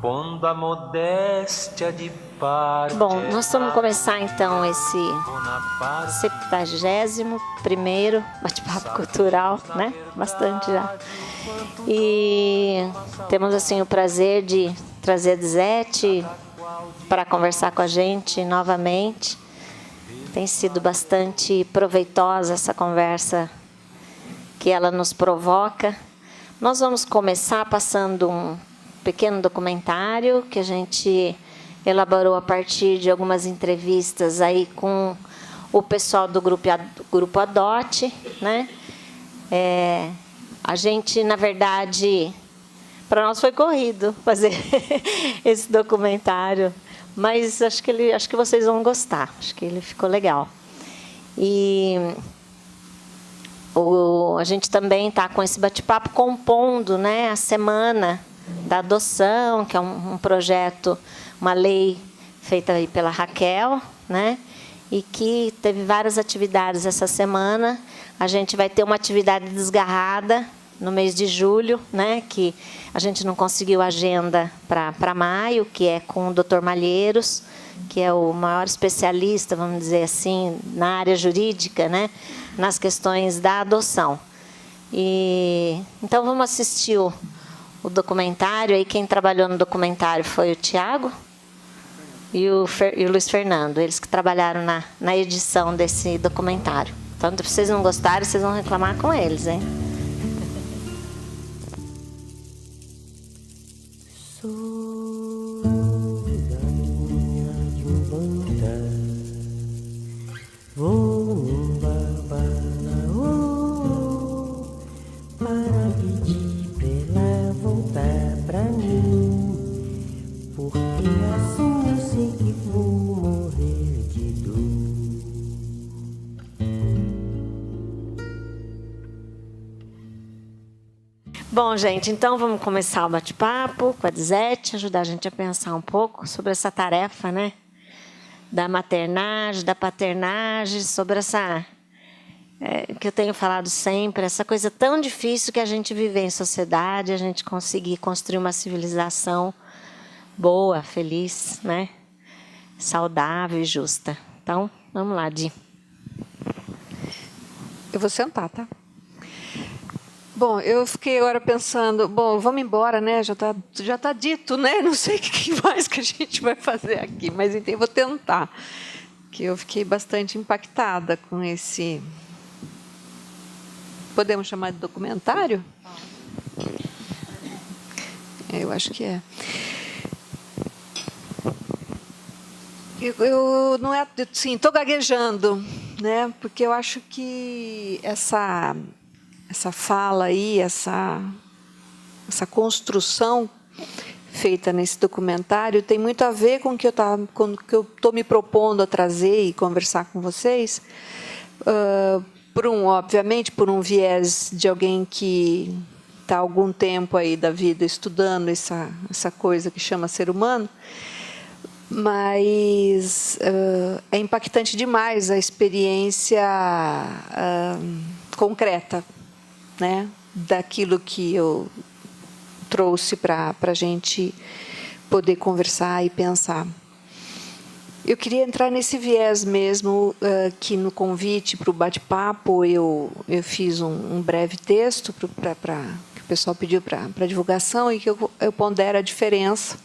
pondo a modéstia de parte. Bom, nós vamos começar então esse 71º bate-papo cultural, né? Bastante já. E temos assim o prazer de trazer a Dzete para conversar com a gente novamente. Tem sido bastante proveitosa essa conversa que ela nos provoca. Nós vamos começar passando um pequeno documentário que a gente elaborou a partir de algumas entrevistas aí com o pessoal do grupo ADOT, né? A gente, na verdade, para nós foi corrido fazer esse documentário, mas acho que vocês vão gostar. Acho que ele ficou legal. E a gente também está com esse bate-papo compondo, né, a Semana da Adoção, que é um projeto, uma lei feita aí pela Raquel, né, e que teve várias atividades essa semana. A gente vai ter uma atividade desgarrada no mês de julho, né, que a gente não conseguiu agenda para maio, que é com o Dr. Malheiros, que é o maior especialista, vamos dizer assim, na área jurídica, né, nas questões da adoção. E então vamos assistir o documentário. Aí quem trabalhou no documentário foi o Tiago e o Luiz Fernando, eles que trabalharam na edição desse documentário. Então, se vocês não gostarem, vocês vão reclamar com eles, hein? Para pedir pra ela voltar pra mim, porque assim eu sei que vou morrer de dor. Bom, gente, então vamos começar o bate-papo com a Dzete, ajudar a gente a pensar um pouco sobre essa tarefa, né? Da maternagem, da paternagem, sobre essa... que eu tenho falado sempre, essa coisa tão difícil que a gente vive em sociedade, a gente conseguir construir uma civilização boa, feliz, né? Saudável e justa. Então, vamos lá, Di. Eu vou sentar, tá? Bom, eu fiquei agora pensando, bom, vamos embora, né? Já tá dito, né? Não sei o que mais que a gente vai fazer aqui, mas então eu vou tentar. Que eu fiquei bastante impactada com esse... Podemos chamar de documentário? Eu acho que é. Eu não é, sim, estou gaguejando, né? Porque eu acho que essa fala aí, essa construção feita nesse documentário tem muito a ver com o que eu estou me propondo a trazer e conversar com vocês. Obviamente, por um viés de alguém que está há algum tempo aí da vida estudando essa coisa que chama ser humano, mas é impactante demais a experiência concreta, né, daquilo que eu trouxe para a gente poder conversar e pensar. Eu queria entrar nesse viés mesmo, que no convite para o bate-papo eu fiz um breve texto que o pessoal pediu para divulgação e que eu pondero a diferença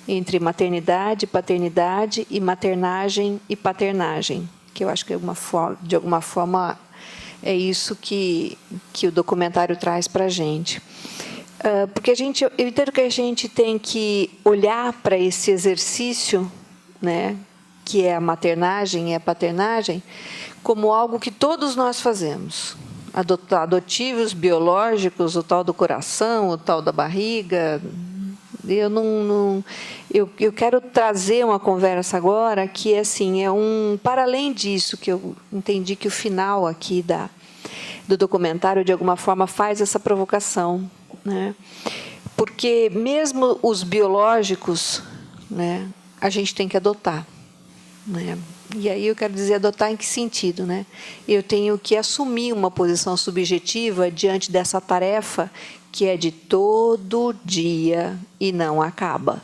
entre maternidade, paternidade e maternagem e paternagem, que eu acho que de alguma forma é isso que o documentário traz para a gente. Porque eu entendo que a gente tem que olhar para esse exercício, né, que é a maternagem e a paternagem, como algo que todos nós fazemos. Adotivos, biológicos, o tal do coração, o tal da barriga. Eu quero trazer uma conversa agora que assim, para além disso, que eu entendi que o final aqui do documentário, de alguma forma, faz essa provocação, né? Porque mesmo os biológicos, né, a gente tem que adotar, né? E aí eu quero dizer adotar em que sentido, né? Eu tenho que assumir uma posição subjetiva diante dessa tarefa que é de todo dia e não acaba.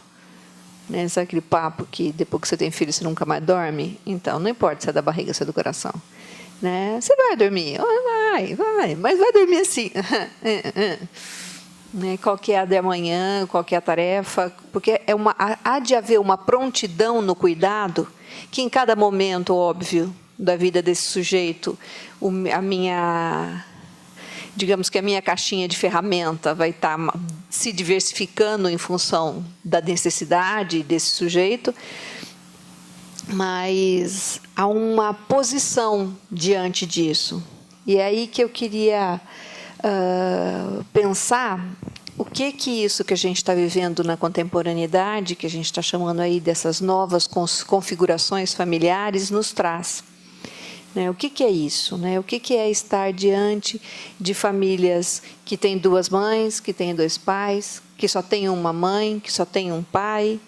Né? Sabe aquele papo que depois que você tem filho você nunca mais dorme? Então, não importa se é da barriga ou se é do coração. Né? Você vai dormir? Vai, mas vai dormir assim. Né? Qual que é a de amanhã, qual que é a tarefa? Porque há de haver uma prontidão no cuidado que em cada momento, óbvio, da vida desse sujeito, digamos que a minha caixinha de ferramenta vai estar se diversificando em função da necessidade desse sujeito, mas há uma posição diante disso. E é aí que eu queria pensar o que isso que a gente está vivendo na contemporaneidade, que a gente está chamando aí dessas novas configurações familiares, nos traz. Né? O que é isso? Né? O que é estar diante de famílias que têm duas mães, que têm dois pais, que só tem uma mãe, que só tem um pai,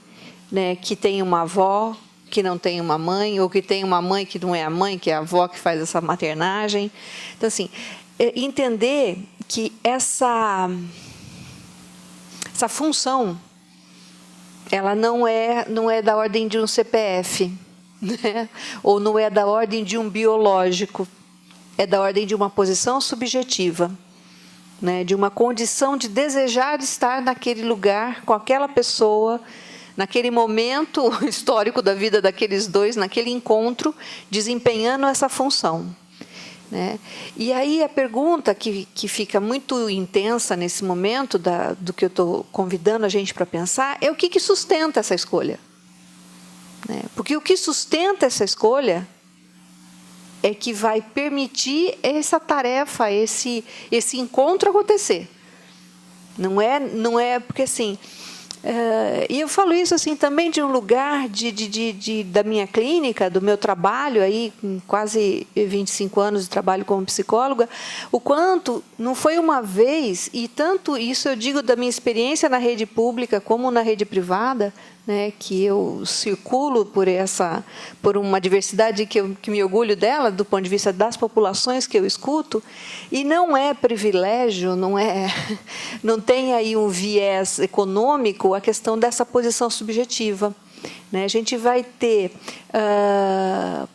né? Que tem uma avó, que não tem uma mãe, ou que tem uma mãe que não é a mãe, que é a avó que faz essa maternagem. Então, assim, entender que essa função, ela não é da ordem de um CPF, né? Ou não é da ordem de um biológico, é da ordem de uma posição subjetiva, né? De uma condição de desejar estar naquele lugar, com aquela pessoa, naquele momento histórico da vida daqueles dois, naquele encontro, desempenhando essa função. Né? E aí a pergunta que fica muito intensa nesse momento, do que eu estou convidando a gente para pensar, é o que sustenta essa escolha. Né? Porque o que sustenta essa escolha é que vai permitir essa tarefa, esse encontro acontecer. Não é porque assim... e eu falo isso assim também de um lugar da minha clínica, do meu trabalho, aí, com quase 25 anos de trabalho como psicóloga, o quanto não foi uma vez, e tanto isso eu digo da minha experiência na rede pública como na rede privada, né, que eu circulo por uma diversidade que me orgulho dela, do ponto de vista das populações que eu escuto, e não é privilégio, não tem aí um viés econômico a questão dessa posição subjetiva. Né? A gente vai ter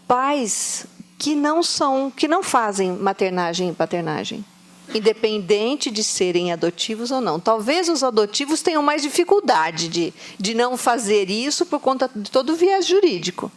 pais que não fazem maternagem e paternagem, independente de serem adotivos ou não. Talvez os adotivos tenham mais dificuldade de não fazer isso por conta de todo o viés jurídico.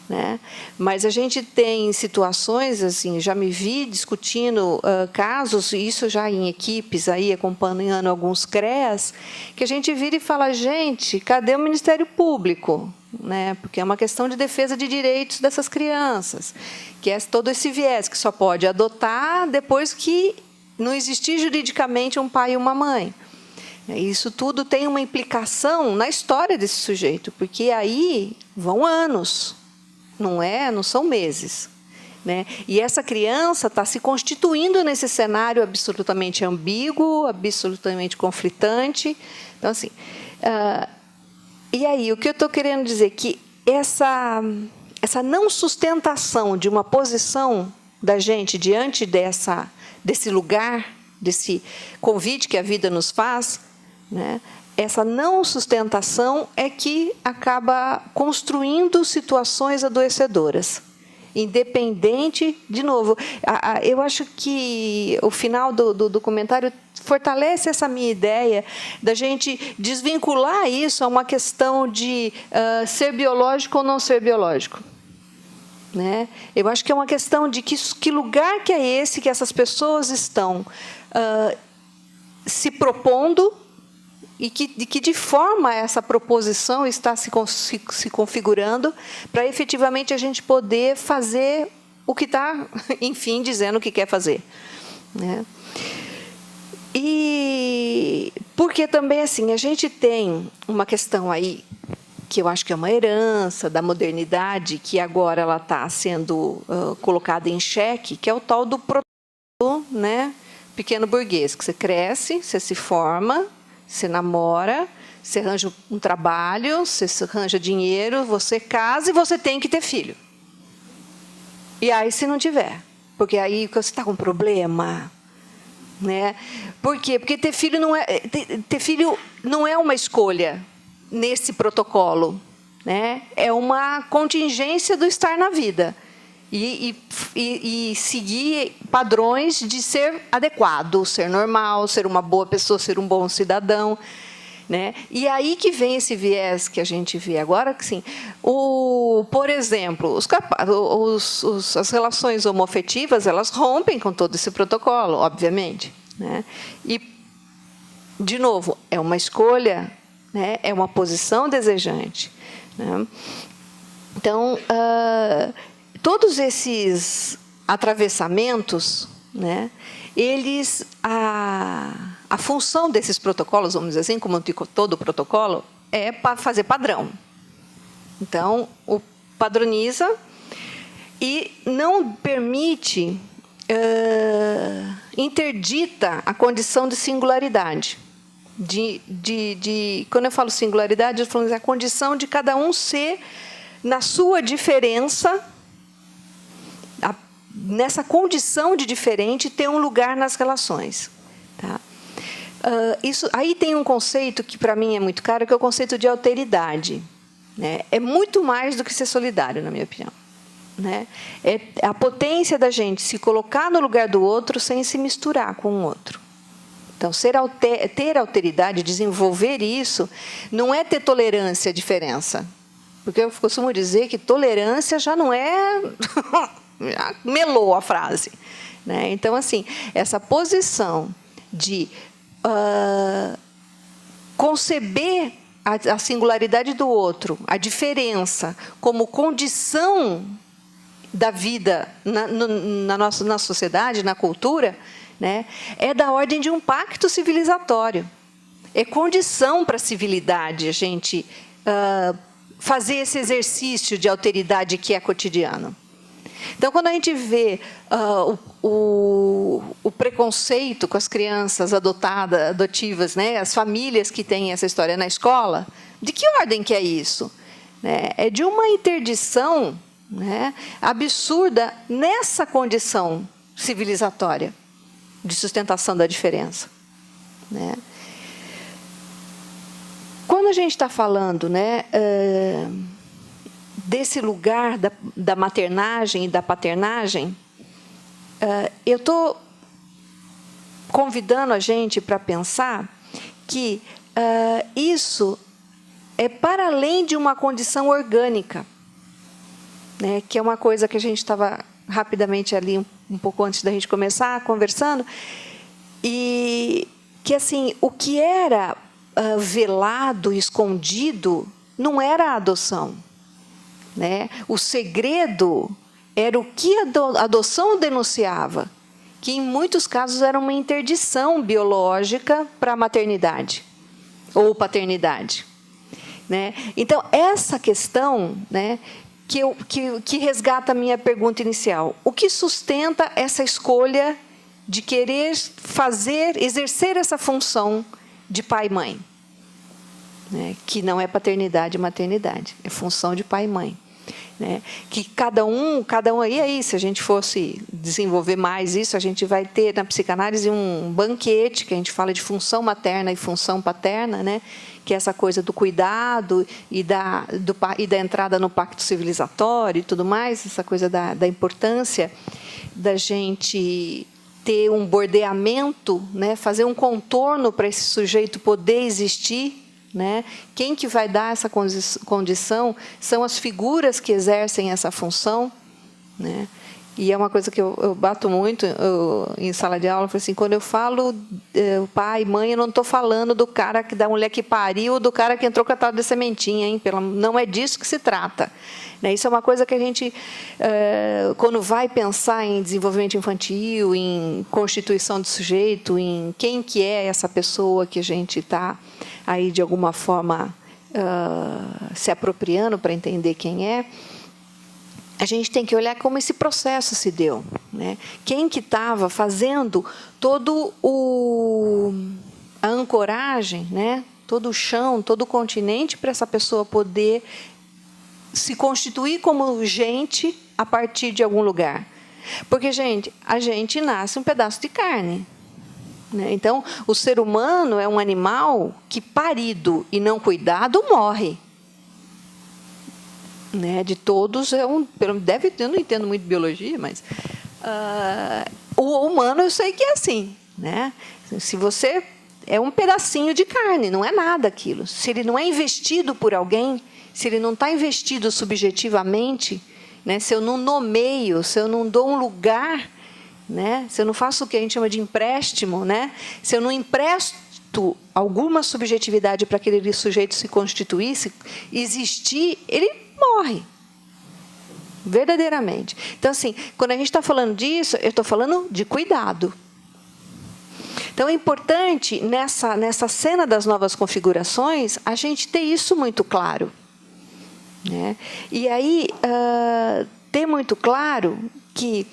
Né? Mas a gente tem situações, assim, já me vi discutindo casos, isso já em equipes, aí, acompanhando alguns CREAs, que a gente vira e fala, gente, cadê o Ministério Público? Né? Porque é uma questão de defesa de direitos dessas crianças, que é todo esse viés, que só pode adotar depois que não existir juridicamente um pai e uma mãe. Isso tudo tem uma implicação na história desse sujeito, porque aí vão anos, não são meses. Né? E essa criança está se constituindo nesse cenário absolutamente ambíguo, absolutamente conflitante. Então, assim, e aí o que eu estou querendo dizer é que essa não sustentação de uma posição da gente diante desse lugar, desse convite que a vida nos faz, né? Essa não sustentação é que acaba construindo situações adoecedoras. Independente, de novo, eu acho que o final do documentário fortalece essa minha ideia da gente desvincular isso a uma questão de ser biológico ou não ser biológico. Né? Eu acho que é uma questão de que lugar que é esse que essas pessoas estão se propondo e que de forma essa proposição está se configurando para efetivamente a gente poder fazer o que está, enfim, dizendo que quer fazer. Né? E porque também assim, a gente tem uma questão aí que eu acho que é uma herança da modernidade, que agora ela está sendo colocada em xeque, que é o tal do protótipo, né, pequeno burguês, que você cresce, você se forma, você namora, você arranja um trabalho, você arranja dinheiro, você casa e você tem que ter filho. E aí, se não tiver? Porque aí você está com problema. Né? Por quê? Porque ter filho não é uma escolha nesse protocolo. Né? É uma contingência do estar na vida. E seguir padrões de ser adequado, ser normal, ser uma boa pessoa, ser um bom cidadão. Né? E aí que vem esse viés que a gente vê agora, que sim, por exemplo, as relações homoafetivas, elas rompem com todo esse protocolo, obviamente. Né? E, de novo, é uma escolha, né? É uma posição desejante. Né? Então, todos esses atravessamentos, né? Eles, a função desses protocolos, vamos dizer assim, como todo protocolo, é para fazer padrão. Então, o padroniza e não permite, interdita a condição de singularidade. Quando eu falo singularidade, eu estou falando a condição de cada um ser, na sua diferença, nessa condição de diferente, ter um lugar nas relações. Tá? Aí tem um conceito que, para mim, é muito caro, que é o conceito de alteridade. Né? É muito mais do que ser solidário, na minha opinião. Né? É a potência da gente se colocar no lugar do outro sem se misturar com o outro. Então, ter alteridade, desenvolver isso, não é ter tolerância à diferença. Porque eu costumo dizer que tolerância já não é... já melou a frase. Né? Então, assim, essa posição de conceber a singularidade do outro, a diferença, como condição da vida na sociedade, na cultura, né, é da ordem de um pacto civilizatório. É condição para a civilidade a gente fazer esse exercício de alteridade que é cotidiano. Então, quando a gente vê o preconceito com as crianças adotivas, né, as famílias que têm essa história na escola, de que ordem que é isso? É de uma interdição, né, absurda nessa condição civilizatória de sustentação da diferença. Né? Quando a gente está falando, né, desse lugar da maternagem e da paternagem, eu estou convidando a gente para pensar que isso é para além de uma condição orgânica, né, que é uma coisa que a gente estava rapidamente ali, um pouco antes da gente começar, conversando, e que, assim, o que era velado, escondido, não era a adoção. Né? O segredo era o que a adoção denunciava, que em muitos casos era uma interdição biológica para a maternidade ou paternidade. Né? Então, essa questão, né, que resgata a minha pergunta inicial. O que sustenta essa escolha de querer exercer essa função de pai e mãe? Né, que não é paternidade e maternidade, é função de pai e mãe. Né, que cada um, e aí, se a gente fosse desenvolver mais isso, a gente vai ter na psicanálise um banquete, que a gente fala de função materna e função paterna, né, que é essa coisa do cuidado e da entrada no pacto civilizatório e tudo mais, essa coisa da importância da gente ter um bordeamento, né, fazer um contorno para esse sujeito poder existir. Né? Quem que vai dar essa condição são as figuras que exercem essa função. Né? E é uma coisa que eu bato muito em sala de aula, assim, quando eu falo pai, mãe, eu não estou falando do cara da mulher que pariu, do cara que entrou com a tal de sementinha, hein? Não é disso que se trata. Né? Isso é uma coisa que a gente, quando vai pensar em desenvolvimento infantil, em constituição do sujeito, em quem que é essa pessoa que a gente está aí, de alguma forma, se apropriando para entender quem é, a gente tem que olhar como esse processo se deu. Né? Quem que estava fazendo todo a ancoragem, né? Todo o chão, todo o continente para essa pessoa poder se constituir como gente a partir de algum lugar. Porque, gente, a gente nasce um pedaço de carne. Né? Então, o ser humano é um animal que, parido e não cuidado, morre. Né? De todos, eu não entendo muito biologia, mas o humano eu sei que é assim. Né? Se você é um pedacinho de carne, não é nada aquilo. Se ele não é investido por alguém, se ele não está investido subjetivamente, né? Se eu não nomeio, se eu não dou um lugar, né? Se eu não faço o que a gente chama de empréstimo, né? Se eu não empresto alguma subjetividade para aquele sujeito se constituir, se existir, ele morre. Verdadeiramente. Então, assim, quando a gente está falando disso, eu estou falando de cuidado. Então, é importante, nessa cena das novas configurações, a gente ter isso muito claro. Né? E aí, ter muito claro que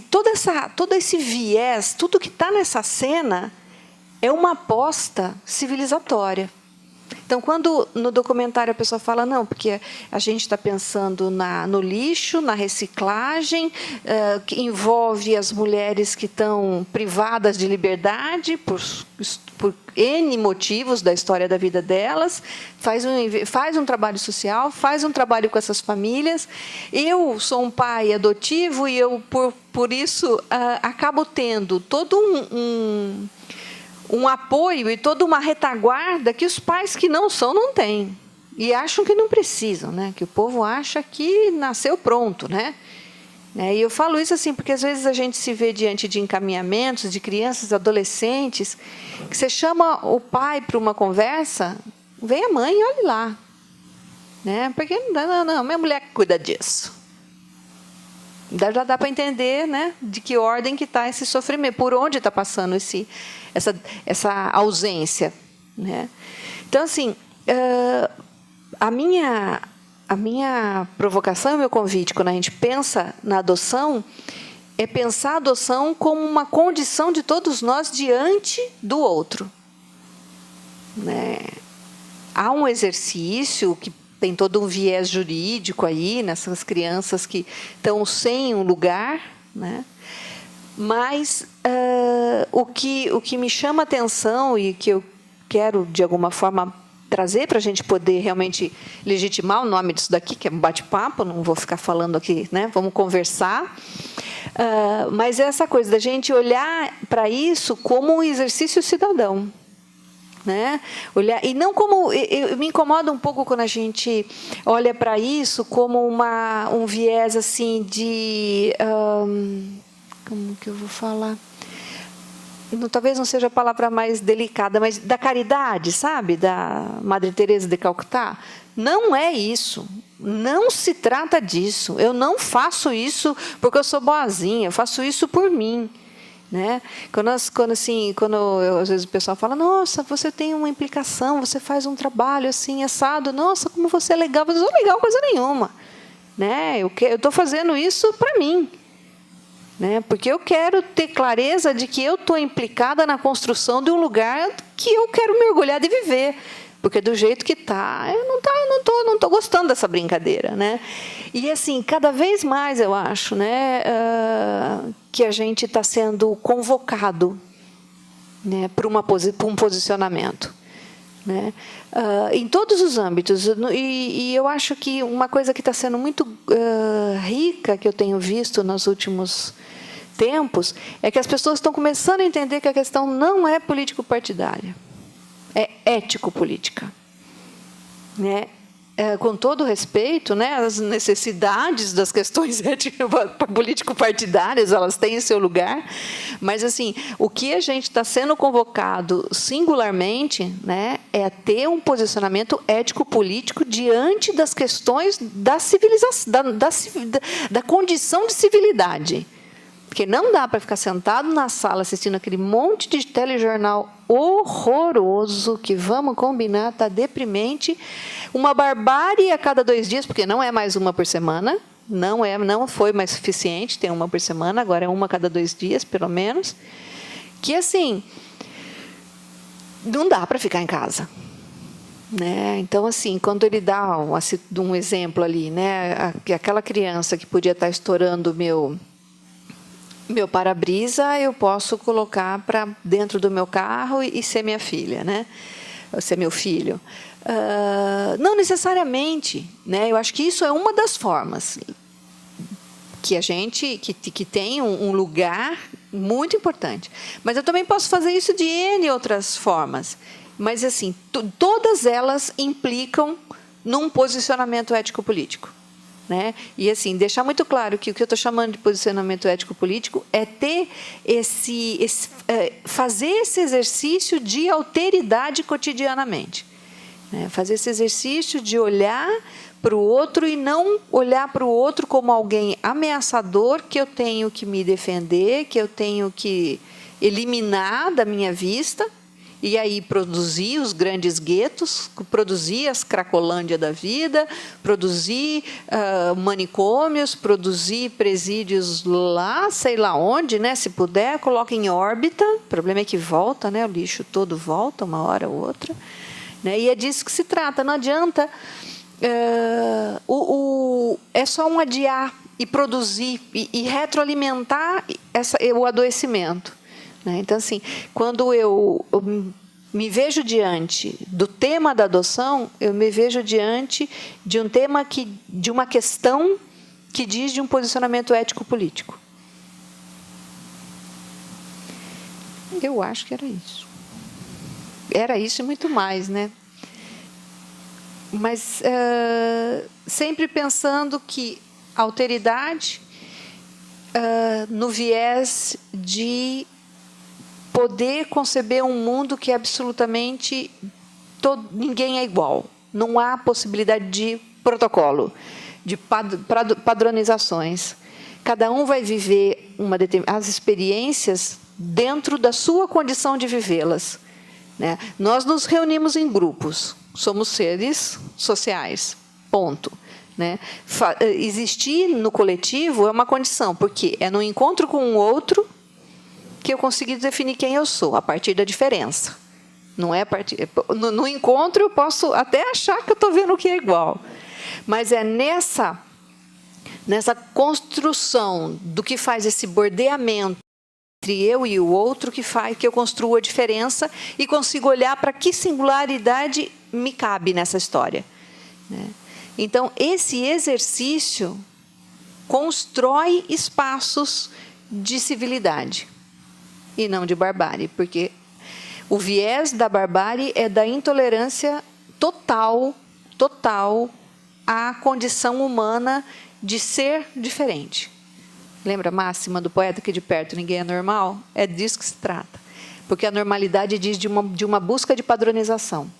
todo esse viés, tudo que está nessa cena, é uma aposta civilizatória. Então, quando no documentário a pessoa fala, não, porque a gente está pensando no lixo, na reciclagem, que envolve as mulheres que estão privadas de liberdade por N motivos da história da vida delas, faz um trabalho social, faz um trabalho com essas famílias. Eu sou um pai adotivo e eu, por isso, acabo tendo todo um apoio e toda uma retaguarda que os pais que não são não têm. E acham que não precisam, né? Que o povo acha que nasceu pronto, né? E eu falo isso assim, porque às vezes a gente se vê diante de encaminhamentos de crianças, adolescentes, que você chama o pai para uma conversa, vem a mãe e olhe lá. Né? Porque não, minha mulher cuida disso. Já dá para entender, né, de que ordem que está esse sofrimento, por onde está passando essa ausência. Né? Então, assim, a minha provocação, o meu convite, quando a gente pensa na adoção, é pensar a adoção como uma condição de todos nós diante do outro. Né? Há um exercício que tem todo um viés jurídico aí, nessas crianças que estão sem um lugar, né? Mas o que me chama a atenção e que eu quero, de alguma forma, trazer para a gente poder realmente legitimar o nome disso daqui, que é um bate-papo, não vou ficar falando aqui, né? Vamos conversar. Mas é essa coisa da gente olhar para isso como um exercício cidadão. Né? Olhar, e não como eu me incomoda um pouco quando a gente olha para isso como um viés assim de como que eu vou falar, talvez não seja a palavra mais delicada, mas da caridade, sabe, da Madre Teresa de Calcutá. Não é isso, não se trata disso. Eu não faço isso porque eu sou boazinha, eu faço isso por mim. Né? Quando às vezes o pessoal fala, nossa, você tem uma implicação, você faz um trabalho assim, assado, nossa, como você é legal. Eu não sou legal coisa nenhuma. Né? Eu estou fazendo isso para mim. Né? Porque eu quero ter clareza de que eu estou implicada na construção de um lugar que eu quero mergulhar de viver. Porque do jeito que está, eu não tô gostando dessa brincadeira. Né? E assim, cada vez mais eu acho, né, que a gente está sendo convocado, né, para um posicionamento. Né? Em todos os âmbitos. E eu acho que uma coisa que está sendo muito rica, que eu tenho visto nos últimos tempos, é que as pessoas estão começando a entender que a questão não é político-partidária. É ético-política. Né? Com todo respeito, né, as necessidades das questões político-partidárias, elas têm seu lugar, mas assim, o que a gente está sendo convocado singularmente, né, é ter um posicionamento ético-político diante das questões da civilização, da condição de civilidade. Porque não dá para ficar sentado na sala assistindo aquele monte de telejornal horroroso, que, vamos combinar, está deprimente, uma barbárie a cada 2 dias, porque não é mais uma por semana, não foi mais suficiente ter uma por semana, agora é uma a cada 2 dias, pelo menos, que assim, não dá para ficar em casa. né? Então, assim, quando ele dá um exemplo ali, né? Aquela criança que podia estar estourando meu para-brisa, eu posso colocar para dentro do meu carro e ser minha filha, né? Ou ser meu filho. Não necessariamente, né? Eu acho que isso é uma das formas que a gente que tem um lugar muito importante. Mas eu também posso fazer isso de N outras formas. Mas, assim, todas elas implicam num posicionamento ético-político, né? E, assim, deixar muito claro que o que eu estou chamando de posicionamento ético-político é ter fazer esse exercício de alteridade cotidianamente, né? Fazer esse exercício de olhar para o outro e não olhar para o outro como alguém ameaçador que eu tenho que me defender, que eu tenho que eliminar da minha vista, e aí produzir os grandes guetos, produzir as Cracolândia da vida, produzir manicômios, produzir presídios lá, sei lá onde, né? Se puder, coloca em órbita. O problema é que volta, né? O lixo todo volta, uma hora ou outra, né? E é disso que se trata. Não adianta... é só um adiar e produzir e retroalimentar o adoecimento, né? Então, assim, quando eu me vejo diante do tema da adoção, eu me vejo diante de um tema de uma questão que diz de um posicionamento ético-político. Eu acho que era isso. Era isso e muito mais, né? Mas sempre pensando que a alteridade, no viés de poder conceber um mundo que é absolutamente ninguém é igual. Não há possibilidade de protocolo, de padronizações. Cada um vai viver as experiências dentro da sua condição de vivê-las, né? Nós nos reunimos em grupos. Somos seres sociais, ponto, né? Existir no coletivo é uma condição, porque é no encontro com o outro que eu consigo definir quem eu sou, a partir da diferença. Não é a partir... No encontro eu posso até achar que eu estou vendo o que é igual, mas é nessa construção do que faz esse bordeamento entre eu e o outro que faz que eu construo a diferença e consigo olhar para que singularidade me cabe nessa história, né? Então, esse exercício constrói espaços de civilidade e não de barbárie, porque o viés da barbárie é da intolerância total à condição humana de ser diferente. Lembra a máxima do poeta que de perto ninguém é normal? É disso que se trata. Porque a normalidade diz de uma busca de padronização.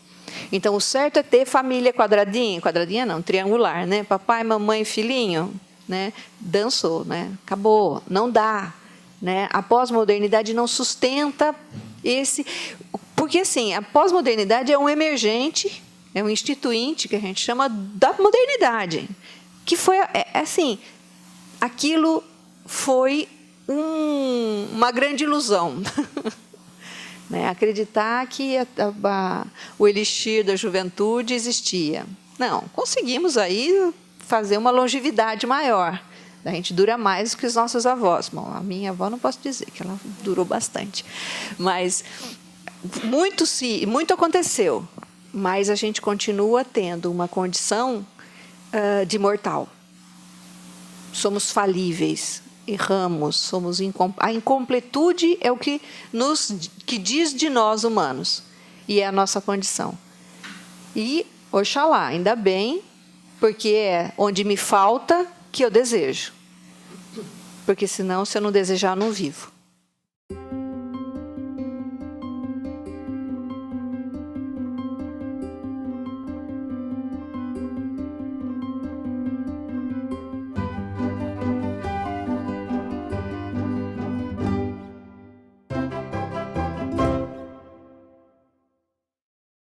Então, o certo é ter família quadradinha não, triangular, né? Papai, mamãe, filhinho, né? Dançou, né? Acabou, não dá, né? A pós-modernidade não sustenta esse... Porque, assim, a pós-modernidade é um emergente, é um instituinte que a gente chama da modernidade, que foi, assim, aquilo foi uma grande ilusão. Né? Acreditar que o elixir da juventude existia. Não, conseguimos aí fazer uma longevidade maior. A gente dura mais do que os nossos avós. Bom, a minha avó não posso dizer, que ela durou bastante. Mas muito aconteceu, mas a gente continua tendo uma condição de mortal. Somos falíveis, erramos, a incompletude é o que diz de nós humanos, e é a nossa condição. E, oxalá, ainda bem, porque é onde me falta que eu desejo. Porque senão, se eu não desejar, eu não vivo.